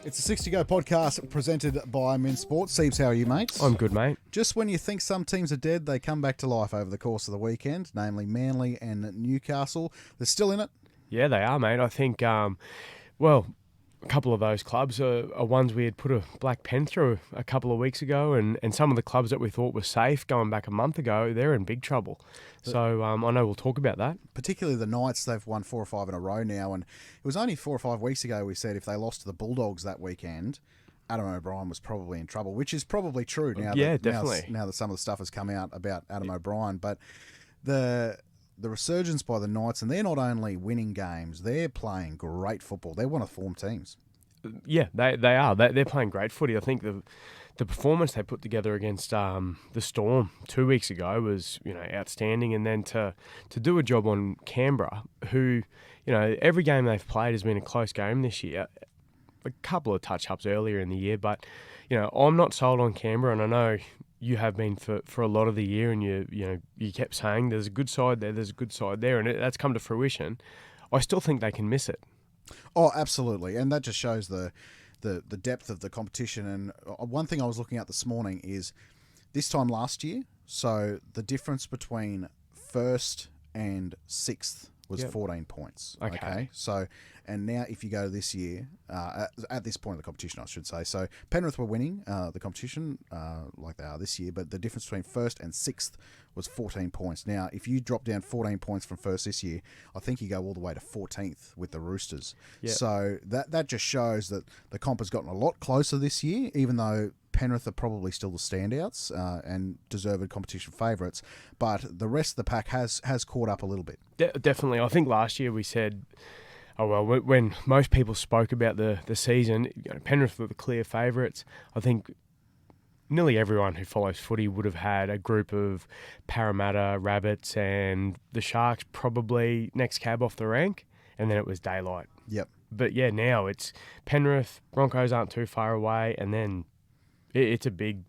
It's a 60 Go podcast presented by Min Sports. Seibs, how are you, mate? I'm good, mate. Just when you think some teams are dead, they come back to life over the course of the weekend, namely Manly and Newcastle. They're still in it. Yeah, they are, mate. I think, a couple of those clubs are ones we had put a black pen through a couple of weeks ago, and some of the clubs that we thought were safe going back a month ago, they're in big trouble. So I know we'll talk about that. Particularly the Knights, they've won 4 or 5 in a row now, and it was only 4 or 5 weeks ago we said if they lost to the Bulldogs that weekend, Adam O'Brien was probably in trouble, which is probably true now. Definitely. Now that some of the stuff has come out about Adam O'Brien, but the resurgence by the Knights, and they're not only winning games, they're playing great football. They're one of the form teams. Yeah, they are. They're playing great footy. I think the performance they put together against the Storm 2 weeks ago was outstanding, and then to do a job on Canberra, who every game they've played has been a close game this year. A couple of touch-ups earlier in the year, but I'm not sold on Canberra, and I know you have been for a lot of the year, and you kept saying there's a good side there's a good side there, and that's come to fruition. I still think they can miss it. Oh, absolutely, and that just shows the depth of the competition. And one thing I was looking at this morning is this time last year, so the difference between first and sixth was 14 points. Okay. So, and now if you go this year, at this point of the competition, I should say, so Penrith were winning the competition like they are this year, but the difference between first and sixth was 14 points. Now, if you drop down 14 points from first this year, I think you go all the way to 14th with the Roosters. Yep. So that just shows that the comp has gotten a lot closer this year, even though Penrith are probably still the standouts and deserved competition favourites, but the rest of the pack has caught up a little bit. Definitely. I think last year we said, when most people spoke about the season, Penrith were the clear favourites. I think nearly everyone who follows footy would have had a group of Parramatta, Rabbits, and the Sharks probably next cab off the rank, and then it was daylight. Yep. But yeah, now it's Penrith, Broncos aren't too far away, and then it's a big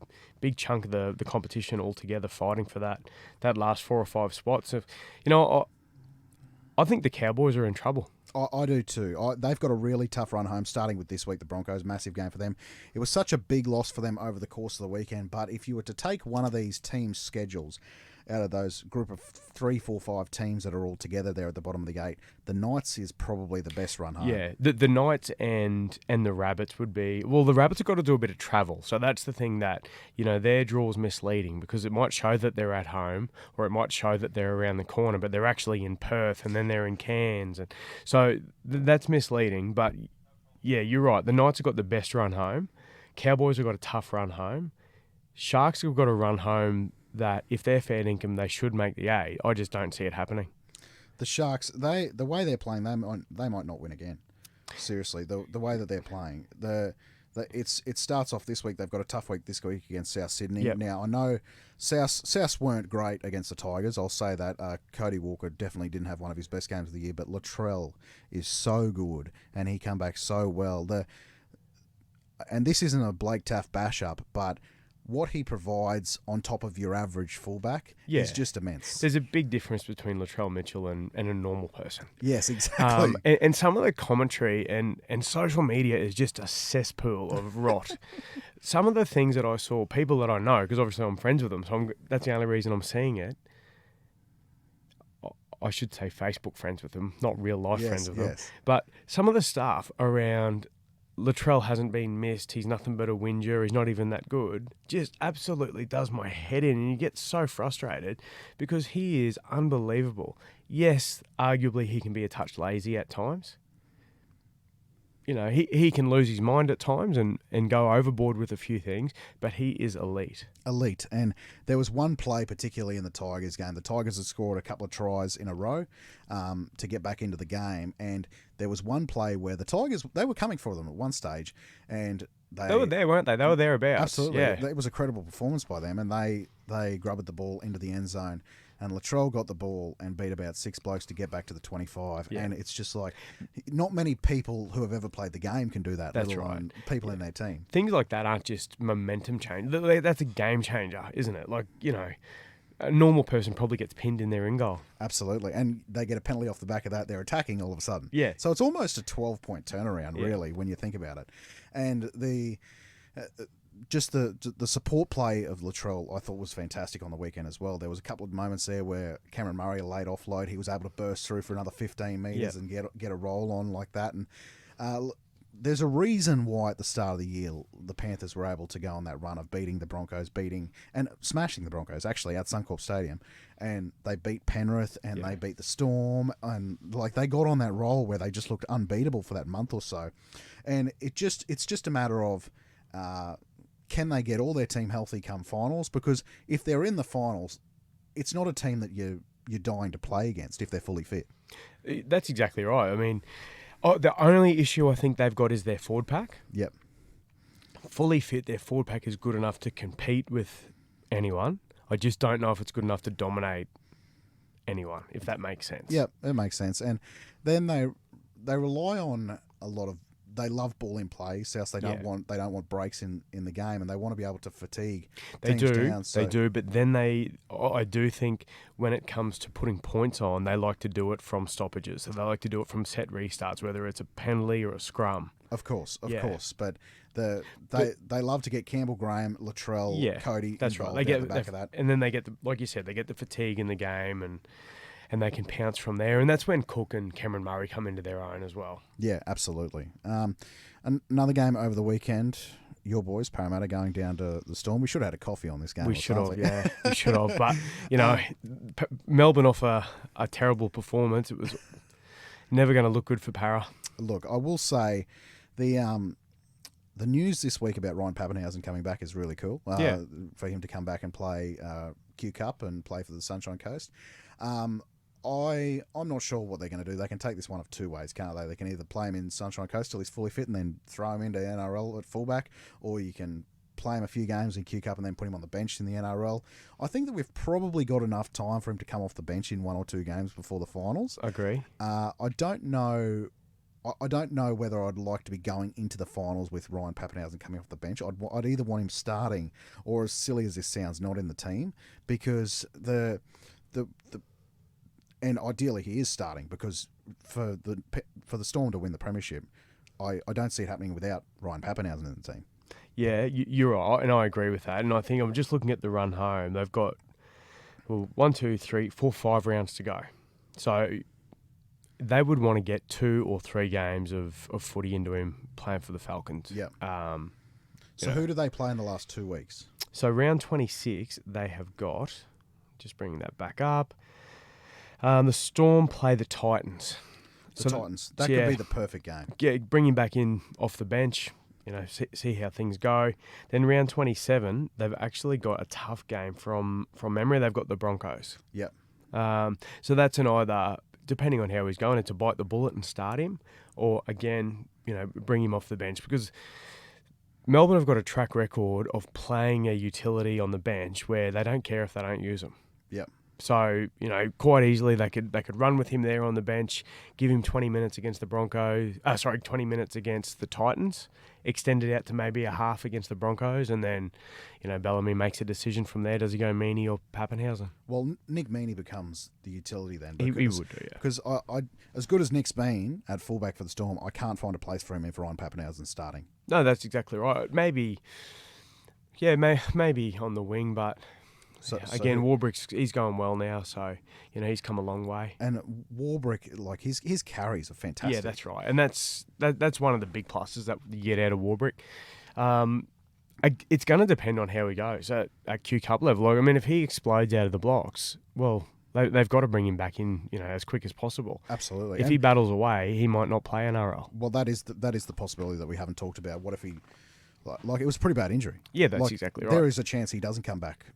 chunk of the competition altogether fighting for that last 4 or 5 spots. I think the Cowboys are in trouble. I do too. They've got a really tough run home, starting with this week, the Broncos. Massive game for them. It was such a big loss for them over the course of the weekend, but if you were to take one of these teams' schedules out of those group of 3, 4, 5 teams that are all together there at the bottom of the gate, the Knights is probably the best run home. Yeah, the Knights and the Rabbits would be... Well, the Rabbits have got to do a bit of travel, so that's the thing that, their draw is misleading, because it might show that they're at home, or it might show that they're around the corner, but they're actually in Perth, and then they're in Cairns. And so that's misleading, but yeah, you're right. The Knights have got the best run home. Cowboys have got a tough run home. Sharks have got a run home that if they're fair income, they should make the 8. I just don't see it happening. The Sharks, the way they're playing, they might not win again. Seriously, the way that they're playing, it starts off this week. They've got a tough week this week against South Sydney. Yep. Now I know South weren't great against the Tigers. I'll say that. Cody Walker definitely didn't have one of his best games of the year, but Latrell is so good and he come back so well. And this isn't a Blake Taff bash up, but what he provides on top of your average fullback is just immense. There's a big difference between Latrell Mitchell and a normal person. Yes, exactly. And some of the commentary and social media is just a cesspool of rot. Some of the things that I saw, people that I know, because obviously I'm friends with them, so that's the only reason I'm seeing it. I should say Facebook friends with them, not real life friends with them. But some of the stuff around... Latrell hasn't been missed, he's nothing but a whinger, he's not even that good, just absolutely does my head in, and you get so frustrated because he is unbelievable. Yes, arguably he can be a touch lazy at times. He can lose his mind at times and go overboard with a few things, but he is elite. Elite. And there was one play, particularly in the Tigers game. The Tigers had scored a couple of tries in a row to get back into the game. And there was one play where the Tigers, they were coming for them at one stage. And they were there, weren't they? They were thereabouts. Absolutely. Yeah. It was a credible performance by them. And they grubbed the ball into the end zone. and Latrell got the ball and beat about 6 blokes to get back to the 25. Yeah. And it's just like, not many people who have ever played the game can do that. That's let right. alone people in their team. Things like that aren't just momentum change. That's a game changer, isn't it? Like, a normal person probably gets pinned in their in goal. Absolutely. And they get a penalty off the back of that. They're attacking all of a sudden. Yeah. So it's almost a 12-point turnaround, really, when you think about it. And just the support play of Latrell, I thought was fantastic on the weekend as well. There was a couple of moments there where Cameron Murray, a late offload, he was able to burst through for another 15 metres and get a roll on like that. And there's a reason why at the start of the year the Panthers were able to go on that run of beating the Broncos, and smashing the Broncos actually at Suncorp Stadium, and they beat Penrith and they beat the Storm, and like they got on that roll where they just looked unbeatable for that month or so, and it's just a matter of can they get all their team healthy come finals? Because if they're in the finals, it's not a team that you're dying to play against if they're fully fit. That's exactly right. I mean, the only issue I think they've got is their forward pack. Yep. Fully fit, their forward pack is good enough to compete with anyone. I just don't know if it's good enough to dominate anyone, if that makes sense. Yep, it makes sense. And then they rely on a lot of. They love ball in play. South, they don't want breaks in the game, and they want to be able to fatigue teams down. So. They do, but then I do think when it comes to putting points on, they like to do it from stoppages. So they like to do it from set restarts, whether it's a penalty or a scrum. Of course. But they love to get Campbell, Graham, Latrell, Cody. That's right. They get the back of that, and then they get like you said, they get the fatigue in the game, and they can pounce from there. And that's when Cook and Cameron Murray come into their own as well. Yeah, absolutely. Another game over the weekend, your boys, Parramatta, going down to the Storm. We should have had a coffee on this game. We should have, yeah. We should have. But, Melbourne off a terrible performance. It was never going to look good for Para. Look, I will say the news this week about Ryan Pappenhausen coming back is really cool. For him to come back and play Q Cup and play for the Sunshine Coast. I'm not sure what they're going to do. They can take this one of two ways, can't they? They can either play him in Sunshine Coast till he's fully fit and then throw him into NRL at fullback, or you can play him a few games in Q Cup and then put him on the bench in the NRL. I think that we've probably got enough time for him to come off the bench in one or two games before the finals. Agree. I don't know whether I'd like to be going into the finals with Ryan Pappenhausen coming off the bench. I'd either want him starting or, as silly as this sounds, not in the team, because and ideally he is starting, because for the Storm to win the premiership, I don't see it happening without Ryan Pappenhausen in the team. Yeah, you're right, and I agree with that. And I think I'm just looking at the run home. They've got 1, 2, 3, 4, 5 rounds to go. So they would want to get 2 or 3 games of footy into him playing for the Falcons. Yeah. So who do they play in the last 2 weeks? So round 26, they have got, just bringing that back up, the Storm play the Titans. Titans. That could be the perfect game. Yeah, bring him back in off the bench, see how things go. Then round 27, they've actually got a tough game from memory. They've got the Broncos. Yep. So that's an either, depending on how he's going, it's to bite the bullet and start him, or again, bring him off the bench, because Melbourne have got a track record of playing a utility on the bench where they don't care if they don't use him. Yep. So, quite easily they could run with him there on the bench, give him 20 minutes against the 20 minutes against the Titans, extend it out to maybe a half against the Broncos, and then, Bellamy makes a decision from there. Does he go Meaney or Pappenhausen? Well, Nick Meaney becomes the utility then. He would do, yeah. Because I as good as Nick's been at fullback for the Storm, I can't find a place for him if Ryan Pappenhausen's starting. No, that's exactly right. Maybe on the wing, but... Again, Warbrick's he's going well now, so he's come a long way. And Warbrick, like his carries are fantastic. Yeah, that's right, and that's one of the big pluses that you get out of Warbrick. It's going to depend on how he goes at Q Cup level. Like, I mean, if he explodes out of the blocks, well, they've got to bring him back in, as quick as possible. Absolutely. If he battles away, he might not play NRL. Well, that is the possibility that we haven't talked about. What if he, like it was a pretty bad injury? Yeah, that's exactly right. There is a chance he doesn't come back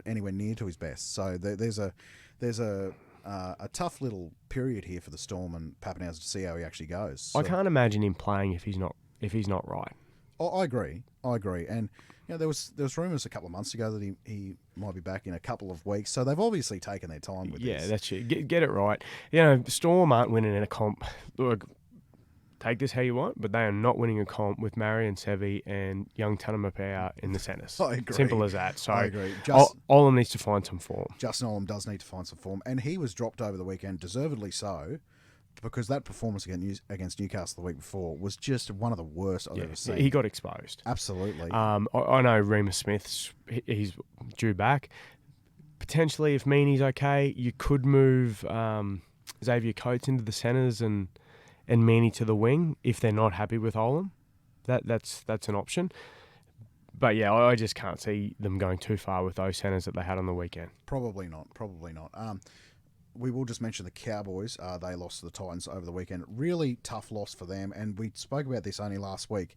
anywhere near to his best. So there's a tough little period here for the Storm and Pappenhausen to see how he actually goes. So, I can't imagine him playing if he's not right. I agree, and there was rumours a couple of months ago that he might be back in a couple of weeks. So they've obviously taken their time with this. Yeah, that's it. Get it right. Storm aren't winning in a comp. Look, take this how you want, but they are not winning a comp with Marion Sevi and young Tanamapea in the centres. I agree. Simple as that. So I agree. Olam needs to find some form. Justin Olam does need to find some form, and he was dropped over the weekend, deservedly so, because that performance against Newcastle the week before was just one of the worst I've ever seen. He got exposed. Absolutely. I know Remus Smith's he's due back. Potentially, if Meany's okay, you could move Xavier Coates into the centres and Meany to the wing if they're not happy with Olam. That's an option. But yeah, I just can't see them going too far with those centres that they had on the weekend. Probably not. We will just mention the Cowboys. They lost to the Titans over the weekend. Really tough loss for them, and we spoke about this only last week.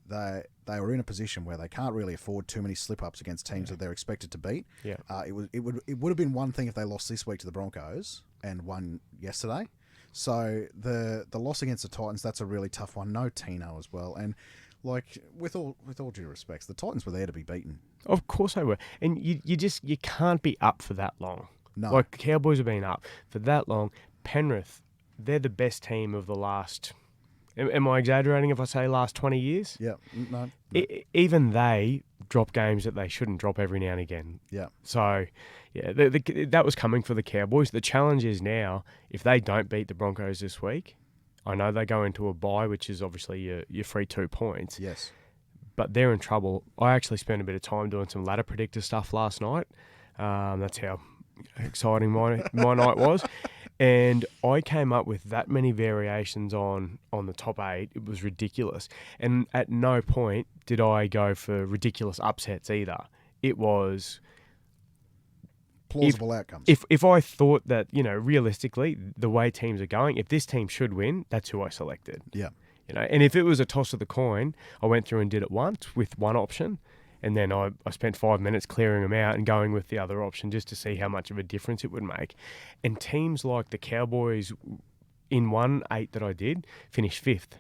They were in a position where they can't really afford too many slip-ups against teams that they're expected to beat. Yeah. It would have been one thing if they lost this week to the Broncos and won yesterday. So the loss against the Titans, that's a really tough one. No Tino as well, and with all due respects, the Titans were there to be beaten. Of course they were, and you can't be up for that long. No. Like, the Cowboys have been up for that long. Penrith, they're the best team of the last... Am I exaggerating if I say last 20 years? Yeah, no. Even they drop games that they shouldn't drop every now and again. Yeah. So, yeah, that was coming for the Cowboys. The challenge is now, if they don't beat the Broncos this week, I know they go into a bye, which is obviously your free 2 points. Yes. But they're in trouble. I actually spent a bit of time doing some ladder predictor stuff last night. That's how exciting my night was. And I came up with that many variations on the top 8. It was ridiculous. And at no point did I go for ridiculous upsets either. It was... plausible outcomes. If I thought that, realistically, the way teams are going, if this team should win, that's who I selected. Yeah. And if it was a toss of the coin, I went through and did it once with one option. And then I spent 5 minutes clearing them out and going with the other option just to see how much of a difference it would make. And teams like the Cowboys, in 8 that I did, finished 5th.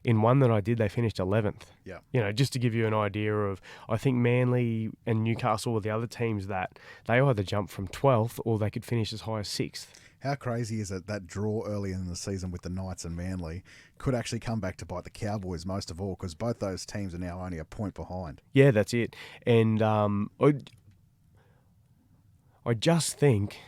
In one that I did, they finished 11th. Yeah. Just to give you an idea of, I think Manly and Newcastle were the other teams that they either jumped from 12th or they could finish as high as 6th. How crazy is it that draw early in the season with the Knights and Manly could actually come back to bite the Cowboys most of all, because both those teams are now only a point behind. Yeah, that's it. And I just think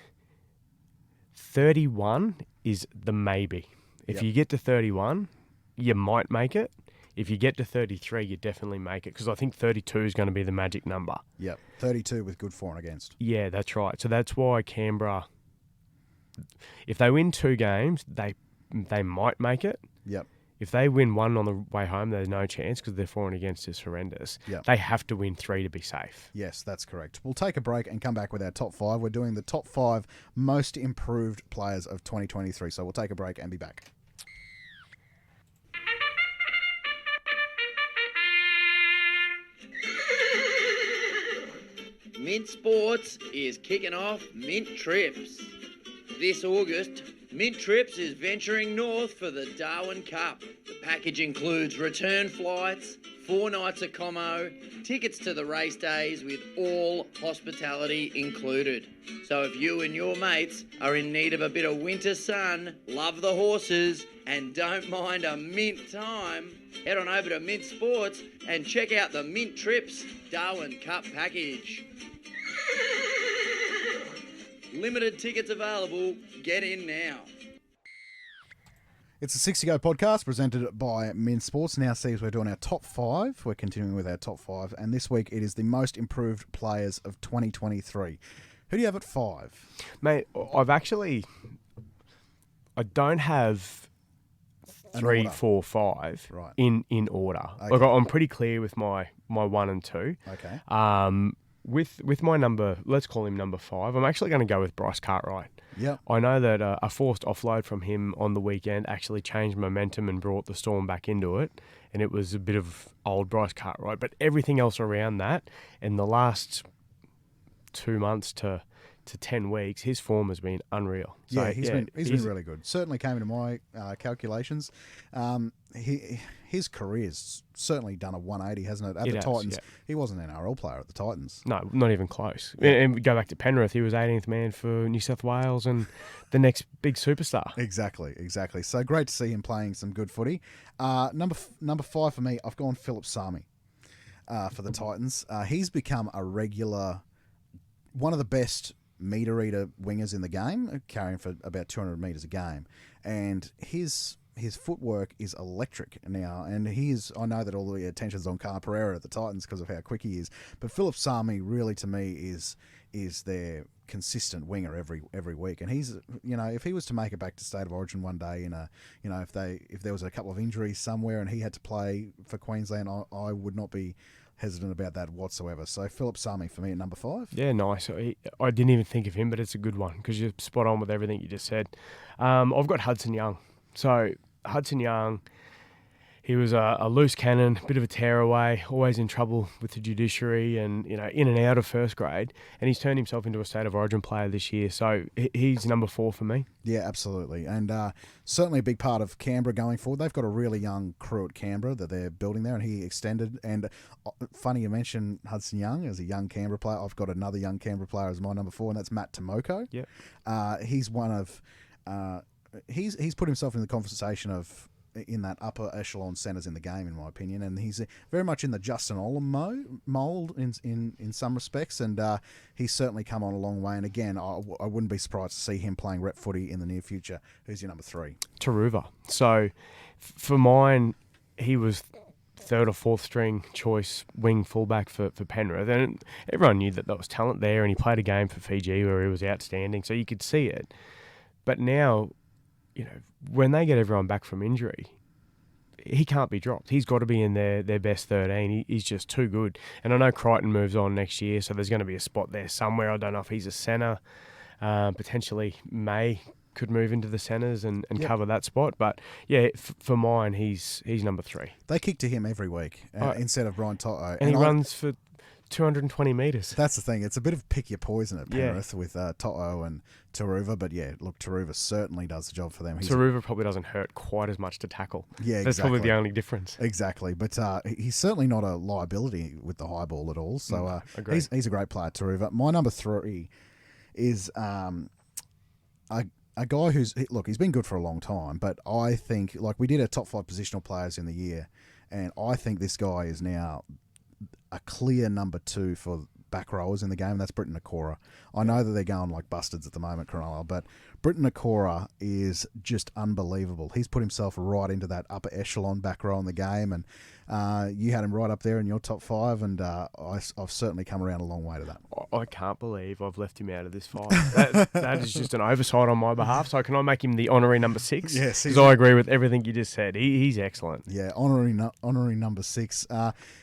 31 is the maybe. If you get to 31, you might make it. If you get to 33, you definitely make it, because I think 32 is going to be the magic number. Yep, 32 with good for and against. Yeah, that's right. So that's why Canberra... If they win 2 games, they might make it. Yep. If they win 1 on the way home, there's no chance because their for and against is horrendous. Yep. They have to win 3 to be safe. Yes, that's correct. We'll take a break and come back with our top 5. We're doing the top 5 most improved players of 2023. So we'll take a break and be back. Mint Sports is kicking off Mint Trips. This August, Mint Trips is venturing north for the Darwin Cup. The package includes return flights, 4 nights of Como, tickets to the race days with all hospitality included. So if you and your mates are in need of a bit of winter sun, love the horses, and don't mind a mint time, head on over to Mint Sports and check out the Mint Trips Darwin Cup package. Limited tickets available. Get in now. It's a 60 Go podcast presented by Mint Sports. Now, Steve, we're doing our top 5. We're continuing with our top 5. And this week it is the most improved players of 2023. Who do you have at 5? Mate, I don't have 3, 4, 5 right. in order. Okay. Like, I'm pretty clear with my 1 and 2. Okay. With my number, let's call him number 5, I'm actually going to go with Bryce Cartwright. Yep. I know that a forced offload from him on the weekend actually changed momentum and brought the Storm back into it, and it was a bit of old Bryce Cartwright. But everything else around that, in the last 2 months to to 10 weeks, his form has been unreal. So, Yeah, he's been really good. Certainly came into my calculations. His career's certainly done a 180, hasn't it? At the Titans, yeah. he wasn't an NRL player at the Titans. No, not even close. Yeah. And we go back to Penrith, he was 18th man for New South Wales and the next big superstar. Exactly. So great to see him playing some good footy. Number 5 for me, I've gone Philip Sami for the Titans. He's become a regular, one of the best meter eater wingers in the game, carrying for about 200 metres a game. And his footwork is electric now, and I know that all the attention's on Carl Pereira at the Titans because of how quick he is, but Philip Sami really to me is their consistent winger every week. And he's, if he was to make it back to State of Origin one day if there was a couple of injuries somewhere and he had to play for Queensland, I would not be hesitant about that whatsoever. So Philip Sami for me at number 5. Yeah, nice. I didn't even think of him, but it's a good one because you're spot on with everything you just said. I've got Hudson Young. So Hudson Young, he was a loose cannon, a bit of a tearaway, always in trouble with the judiciary and, in and out of first grade. And he's turned himself into a State of Origin player this year. So he's number 4 for me. Yeah, absolutely. And certainly a big part of Canberra going forward. They've got a really young crew at Canberra that they're building there, and he extended. And funny you mentioned Hudson Young as a young Canberra player. I've got another young Canberra player as my number 4, and that's Matt Tomoko. Yep. He's one of... He's put himself in the conversation of in that upper echelon centres in the game, in my opinion, and he's very much in the Justin Olam mould in some respects, and he's certainly come on a long way. And again, I wouldn't be surprised to see him playing rep footy in the near future. Who's your number 3? Taruva. So for mine, he was 3rd or 4th string choice wing fullback for Penrith, and everyone knew that was talent there, and he played a game for Fiji where he was outstanding, so you could see it. But now, when they get everyone back from injury, he can't be dropped. He's got to be in their best 13. He's just too good. And I know Crichton moves on next year, so there's going to be a spot there somewhere. I don't know if he's a centre. Potentially May could move into the centres and cover that spot. But, yeah, for mine, he's number 3. They kick to him every week instead of Brian Toto. And he runs for 220 metres. That's the thing. It's a bit of pick your poison at Penrith with Toto and Taruva. But, yeah, look, Taruva certainly does the job for them. Taruva probably doesn't hurt quite as much to tackle. Yeah, exactly. That's probably the only difference. Exactly. But he's certainly not a liability with the high ball at all. So he's a great player, Taruva. My number 3 is a guy who's... Look, he's been good for a long time, but I think... we did our top 5 positional players in the year, and I think this guy is now a clear number 2 for back rowers in the game, and that's Britton Nakora. I know that they're going like bustards at the moment, Cronulla, but Britton Nakora is just unbelievable. He's put himself right into that upper echelon back row in the game, and you had him right up there in your top 5, and I've certainly come around a long way to that. I can't believe I've left him out of this 5. That is just an oversight on my behalf. So can I make him the honorary number 6? Yes. Because I agree with everything you just said. He's excellent. Yeah, honorary number 6.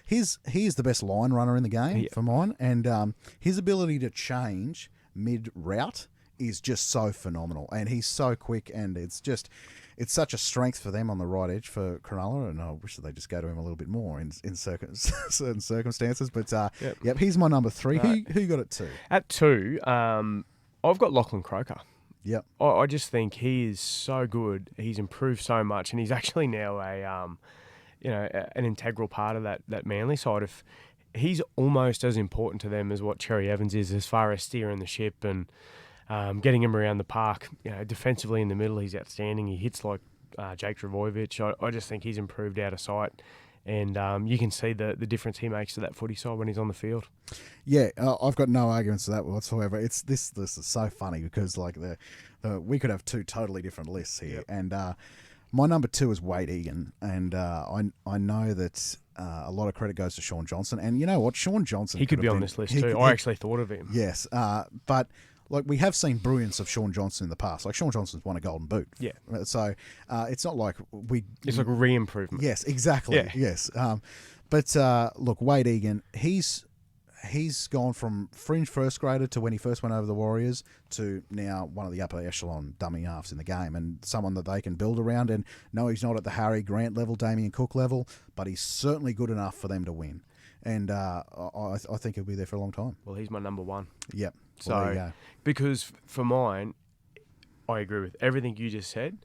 He is the best line runner in the game for mine, and his ability to change mid-route is just so phenomenal, and he's so quick, and it's such a strength for them on the right edge for Cronulla, and I wish that they just go to him a little bit more in certain circumstances. But he's my number 3. Who you got at 2? At 2, I've got Lachlan Croker. Yep. I just think he is so good. He's improved so much, and he's actually now an integral part of that Manly side. If he's almost as important to them as what Cherry Evans is as far as steering the ship and getting him around the park. Defensively in the middle, he's outstanding. He hits like Jake Trbojevic. I just think he's improved out of sight. And you can see the difference he makes to that footy side when he's on the field. Yeah, I've got no arguments to that whatsoever. This is so funny because we could have 2 totally different lists here. Yep. And my number 2 is Wade Egan, and I know that a lot of credit goes to Sean Johnson. And you know what, Sean Johnson, he could be on this list too. I actually thought of him. Yes, but. We have seen brilliance of Sean Johnson in the past. Sean Johnson's won a Golden Boot. Yeah. So it's not like it's like a re-improvement. Yes, exactly. Yeah. Yes. But look, Wade Egan, he's gone from fringe first grader to when he first went over the Warriors to now one of the upper echelon dummy halves in the game, and someone that they can build around. And no, he's not at the Harry Grant level, Damien Cook level, but he's certainly good enough for them to win. and I think he'll be there for a long time. Well, he's my number one. Yep. So, Well, there you go. because for mine, I agree with everything you just said.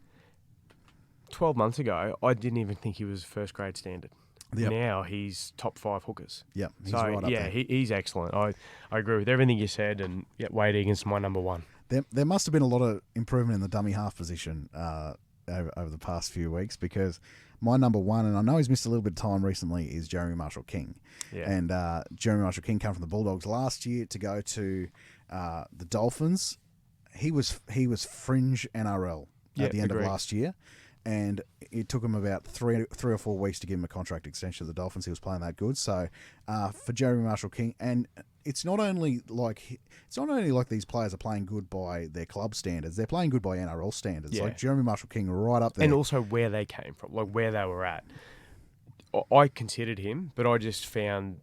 12 months ago, I didn't even think he was first grade standard. Yep. Now he's top 5 hookers. Yep. He's So, right up yeah, there. he's excellent. I agree with everything you said, and Wade Egan's my number one. There must have been a lot of improvement in the dummy half position over the past few weeks, because my number one, and I know he's missed a little bit of time recently, is Jeremy Marshall-King. Yeah. And Jeremy Marshall-King came from the Bulldogs last year to go to the Dolphins. He was fringe NRL at the end agreed. of last year, and it took him about three or 4 weeks to give him a contract extension to the Dolphins. He was playing that good. So for Jeremy Marshall-King, and it's not only like these players are playing good by their club standards; they're playing good by NRL standards. Yeah. Like Jeremy Marshall-King, right up there, And also where they came from, like where they were at. I considered him, but I just found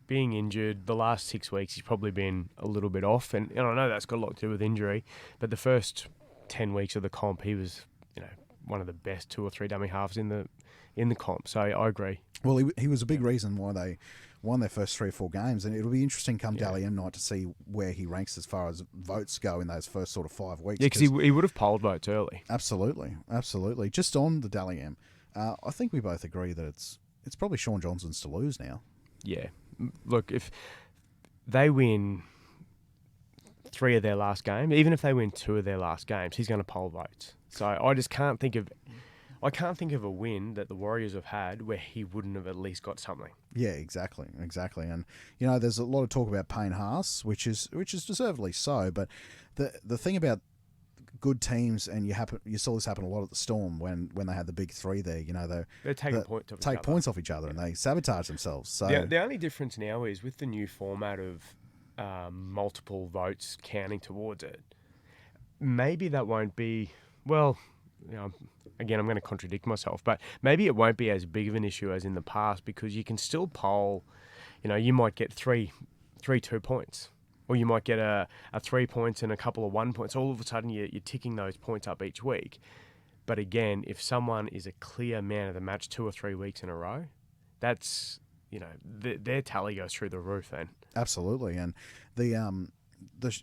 being injured the last 6 weeks, he's probably been a little bit off. And I know that's got a lot to do with injury, but the first 10 weeks of the comp, he was, one of the best 2 or 3 dummy halves in the comp. So I agree. Well, he was a big reason why they won their first 3 or 4 games, and it'll be interesting come Dally M night to see where he ranks as far as votes go in those first sort of 5 weeks. Yeah, because he would have polled votes early. Absolutely. Just on the Dally M, I think we both agree that it's probably Sean Johnson's to lose now. Yeah. Look, if they win 3 of their last games, even if they win 2 of their last games, he's going to poll votes. So I just can't think of a win that the Warriors have had where he wouldn't have at least got something. Yeah, exactly. And there's a lot of talk about Payne Haas, which is deservedly so. But the thing about good teams, and you saw this happen a lot at the Storm when they had the big 3 there. They take points off each other, and they sabotage themselves. So the only difference now is with the new format of multiple votes counting towards it. Maybe that won't be Again, I'm going to contradict myself, but maybe it won't be as big of an issue as in the past, because you can still poll. You might get 3 2 points, or you might get a 3 points and a couple of 1 points. All of a sudden, you're ticking those points up each week. But again, if someone is a clear man of the match 2 or 3 weeks in a row, that's their tally goes through the roof then. Absolutely, and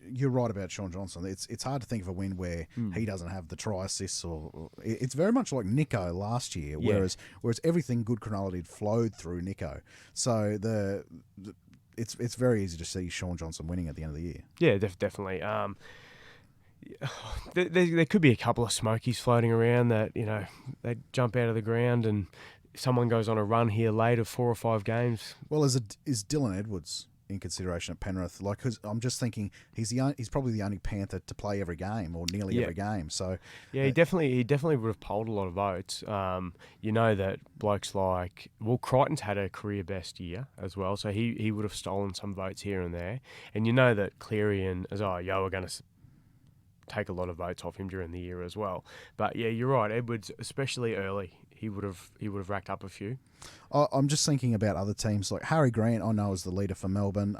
you're right about Sean Johnson. It's hard to think of a win where he doesn't have the try assists, or it's very much like Nico last year, whereas everything good chronology had flowed through Nico. So it's very easy to see Sean Johnson winning at the end of the year. Yeah, definitely. There could be a couple of smokies floating around that they jump out of the ground and someone goes on a run here late of 4 or 5 games. Well, is Dylan Edwards in consideration at Penrith? Like, cause I'm just thinking he's probably the only Panther to play every game, or nearly every game. So yeah, he definitely would have polled a lot of votes. That blokes like Crichton's had a career best year as well, so he would have stolen some votes here and there. And that Cleary and Yo are going to take a lot of votes off him during the year as well. But yeah, you're right, Edwards, especially early, he would have racked up a few. I'm just thinking about other teams like Harry Grant. I know is the leader for Melbourne,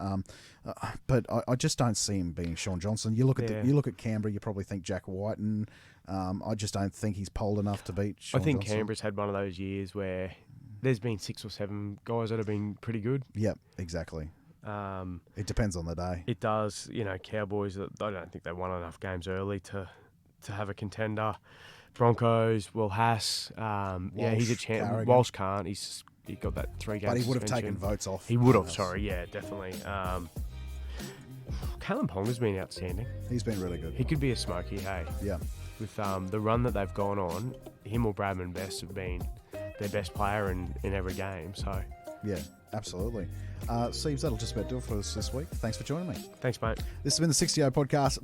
but I just don't see him being Sean Johnson. You look at Canberra, you probably think Jack White, and I just don't think he's polled enough to beat Sean Johnson. Canberra's had one of those years where there's been 6 or 7 guys that have been pretty good. Yep, exactly. It depends on the day. It does. Cowboys, I don't think they won enough games early to have a contender. Broncos, Haas, he's a champ. Walsh can't. He got that 3 games. But he would have suspension. taken votes off. He would have. Sorry, yeah, definitely. Callum Ponga's been outstanding. He's been really good. He could be a smoky. Hey, yeah. With the run that they've gone on, him or Bradman Best have been their best player in every game. So yeah, absolutely. Seibs, that'll just about do it for us this week. Thanks for joining me. Thanks, mate. This has been the 60O podcast.